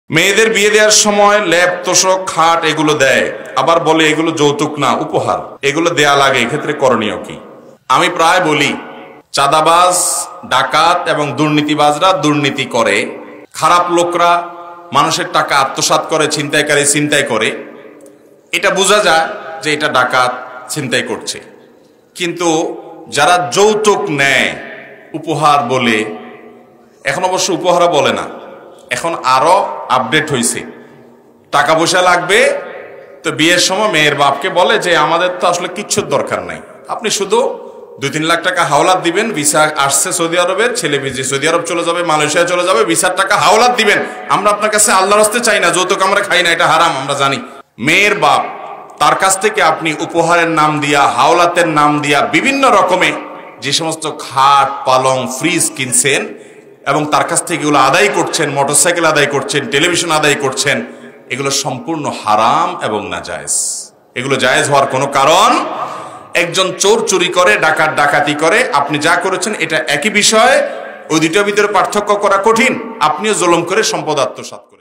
মেয়েদের বিয়ে দেওয়ার সময় ল্যাপ তোষক খাট এগুলো দেয়, আবার বলে এগুলো যৌতুক না উপহার, এগুলো দেয়া লাগে, এক্ষেত্রে করণীয় কি? আমি প্রায় বলি, চাঁদাবাজ ডাকাত এবং দুর্নীতিবাজরা দুর্নীতি করে, খারাপ লোকরা মানুষের টাকা আত্মসাৎ করে, ছিনতাইকারী ছিনতাই করে, এটা বোঝা যায় যে এটা ডাকাত ছিনতাই করছে। কিন্তু যারা যৌতুক নেয় উপহার বলে, এখন অবশ্য উপহারও বলে না, এখন আরো আপডেট হয়েছে, টাকা পয়সা লাগবে তো বিয়ের সময় মেয়ের বাপকে বলে যে আমাদের তো আসলে কিচ্ছুর দরকার নাই, আপনি শুধু 2-3 লাখ টাকা হাওলাত দিবেন, ভিসা আসছে সৌদি আরবের, ছেলে সৌদি আরব চলে যাবে, মালয়েশিয়া চলে যাবে, ভিসার টাকা হাওলাত দিবেন, আমরা আপনার কাছে আল্লাহর রাস্তে চাই না, যৌতুক আমরা খাই না, এটা হারাম আমরা জানি। মেয়ের বাপ তার কাছ থেকে আপনি উপহারের নাম দিয়া, হাওলাতের নাম দিয়া বিভিন্ন রকমে যে সমস্ত খাট পালং ফ্রিজ কিনছেন এবং তার কাছ থেকে এগুলো আদায় করছেন, মোটরসাইকেল আদায় করছেন, টেলিভিশন আদায় করছেন, এগুলো সম্পূর্ণ হারাম এবং নাজায়েজ। এগুলো জায়েজ হওয়ার কোনো কারণ, একজন চোর চুরি করে, ডাকাত ডাকাতি করে, আপনি যা করেছেন এটা একই বিষয়, ওই দুটোর ভিতরে পার্থক্য করা কঠিন। আপনিও জুলুম করে সম্পদ আত্মসাৎ করেন।